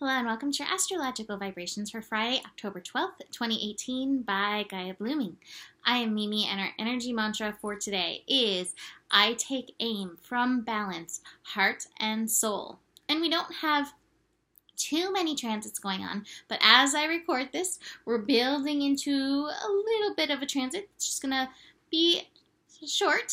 Hello and welcome to your astrological vibrations for Friday, October 12th, 2018 by Gaia Blooming. I am Mimi and our energy mantra for today is I take aim from balance, heart and soul. And we don't have too many transits going on, but as I record this, we're building into a little bit of a transit. It's just going to be short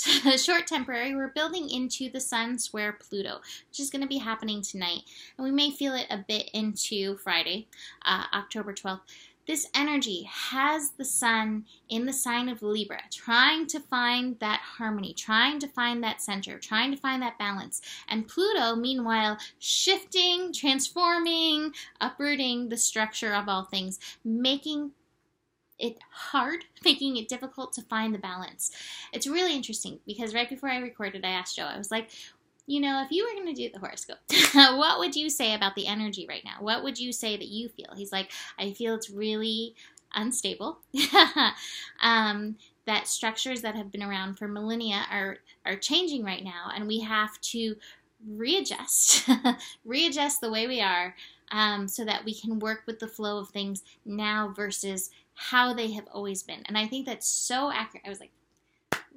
temporary. We're building into the Sun square Pluto, which is going to be happening tonight, and we may feel it a bit into Friday, October 12th. This energy has the Sun in the sign of Libra, trying to find that harmony, trying to find that center, trying to find that balance. And Pluto, meanwhile, shifting, transforming, uprooting the structure of all things, making it hard, making it difficult to find the balance. It's really interesting because right before I recorded, I asked Joe, I was like, you know, if you were going to do the horoscope, what would you say about the energy right now? What would you say that you feel? He's like, I feel it's really unstable. That structures that have been around for millennia are changing right now, and we have to readjust, readjust the way we are so that we can work with the flow of things now versus how they have always been. And I think that's so accurate. I was like,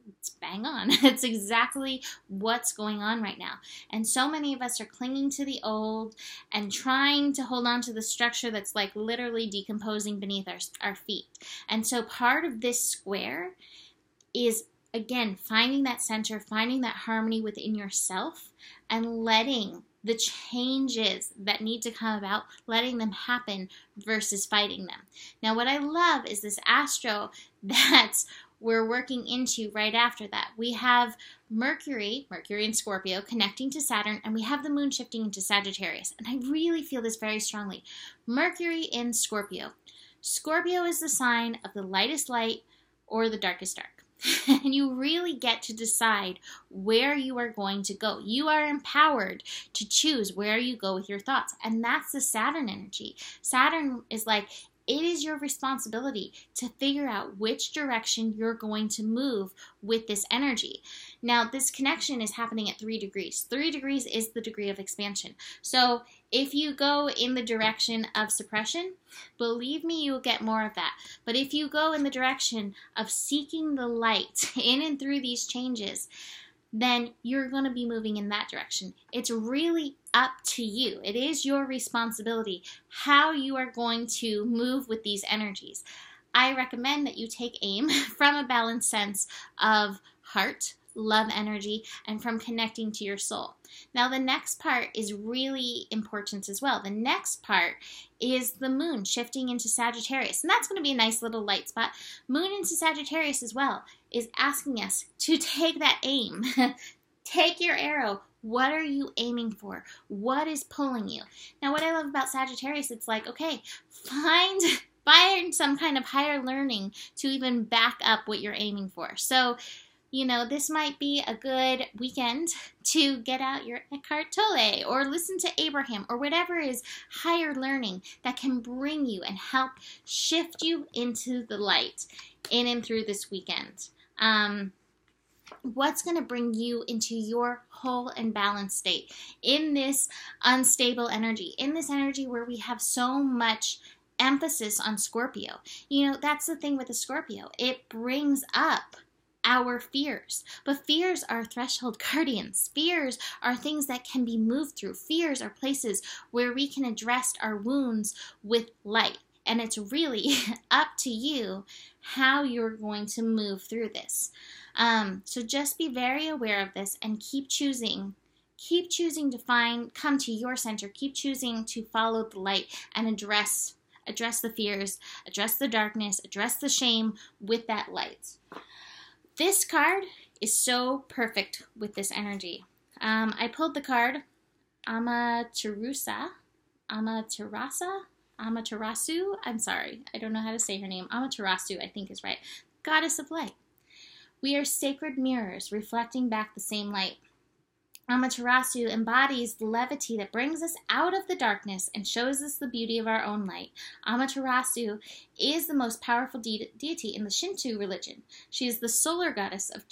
it's bang on. It's exactly what's going on right now. And so many of us are clinging to the old and trying to hold on to the structure that's like literally decomposing beneath our feet. And so part of this square is, again, finding that center, finding that harmony within yourself, and letting the changes that need to come about, letting them happen versus fighting them. Now, what I love is this astro that we're working into right after that. We have Mercury in Scorpio connecting to Saturn, and we have the moon shifting into Sagittarius. And I really feel this very strongly. Mercury in Scorpio. Scorpio is the sign of the lightest light or the darkest dark. And you really get to decide where you are going to go. You are empowered to choose where you go with your thoughts. And that's the Saturn energy. Saturn is like, it is your responsibility to figure out which direction you're going to move with this energy. Now, this connection is happening at 3 degrees. 3 degrees is the degree of expansion. So if you go in the direction of suppression, believe me, you'll get more of that. But if you go in the direction of seeking the light in and through these changes, then you're going to be moving in that direction. It's really up to you. It is your responsibility how you are going to move with these energies. I recommend that you take aim from a balanced sense of heart, love energy, and from connecting to your soul. Now, the next part is really important as well. The next part is the moon shifting into Sagittarius, and that's going to be a nice little light spot. Moon into Sagittarius as well is asking us to take that aim. Take your arrow. What are you aiming for? What is pulling you? Now, what I love about Sagittarius, it's like, okay, find some kind of higher learning to even back up what you're aiming for. So, you know, this might be a good weekend to get out your Eckhart Tolle or listen to Abraham or whatever is higher learning that can bring you and help shift you into the light in and through this weekend. What's going to bring you into your whole and balanced state in this unstable energy, in this energy where we have so much emphasis on Scorpio. You know, that's the thing with the Scorpio. It brings up our fears. But fears are threshold guardians. Fears are things that can be moved through. Fears are places where we can address our wounds with light. And it's really up to you how you're going to move through this. So just be very aware of this and keep choosing to come to your center. Keep choosing to follow the light and address the fears, address the darkness, address the shame with that light. This card is so perfect with this energy. I pulled the card Amaterasu. I'm sorry, I don't know how to say her name. Amaterasu, I think is right. Goddess of light. We are sacred mirrors reflecting back the same light. Amaterasu embodies the levity that brings us out of the darkness and shows us the beauty of our own light. Amaterasu is the most powerful deity in the Shinto religion. She is the solar goddess of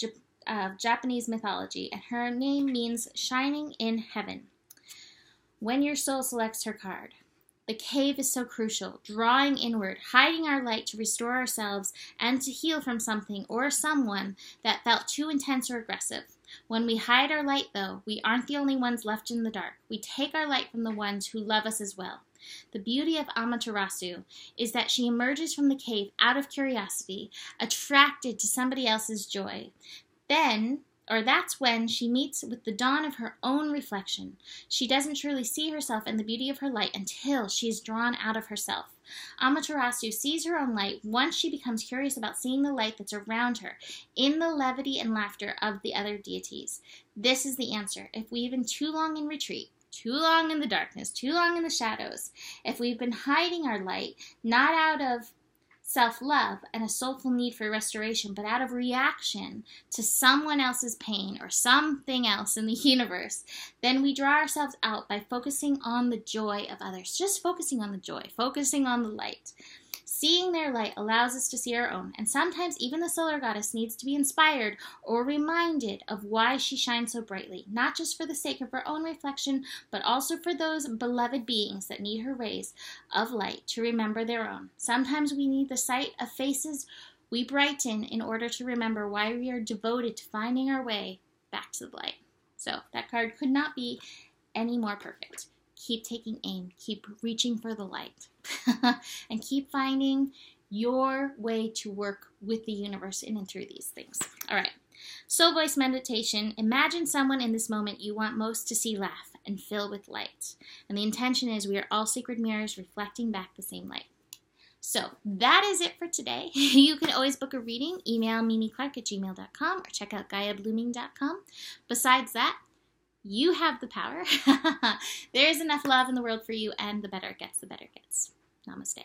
Japanese mythology, and her name means shining in heaven. When your soul selects her card, The cave is so crucial, drawing inward, hiding our light to restore ourselves and to heal from something or someone that felt too intense or aggressive. When we hide our light, though, we aren't the only ones left in the dark. We take our light from the ones who love us as well. The beauty of Amaterasu is that she emerges from the cave out of curiosity, attracted to somebody else's joy. That's when she meets with the dawn of her own reflection. She doesn't truly see herself and the beauty of her light until she is drawn out of herself. Amaterasu sees her own light once she becomes curious about seeing the light that's around her in the levity and laughter of the other deities. This is the answer. If we've been too long in retreat, too long in the darkness, too long in the shadows, if we've been hiding our light, not out of self-love and a soulful need for restoration, but out of reaction to someone else's pain or something else in the universe, then we draw ourselves out by focusing on the joy of others. Just focusing on the joy, focusing on the light. Seeing their light allows us to see our own, and sometimes even the solar goddess needs to be inspired or reminded of why she shines so brightly, not just for the sake of her own reflection, but also for those beloved beings that need her rays of light to remember their own. Sometimes we need the sight of faces we brighten in order to remember why we are devoted to finding our way back to the light. So that card could not be any more perfect. Keep taking aim, keep reaching for the light, and keep finding your way to work with the universe in and through these things. All right, soul voice meditation. Imagine someone in this moment you want most to see laugh and fill with light. And the intention is we are all sacred mirrors reflecting back the same light. So that is it for today. You can always book a reading. Email mimiclark@gmail.com or check out GaiaBlooming.com. Besides that, you have the power. There is enough love in the world for you, and the better it gets, the better it gets. Namaste.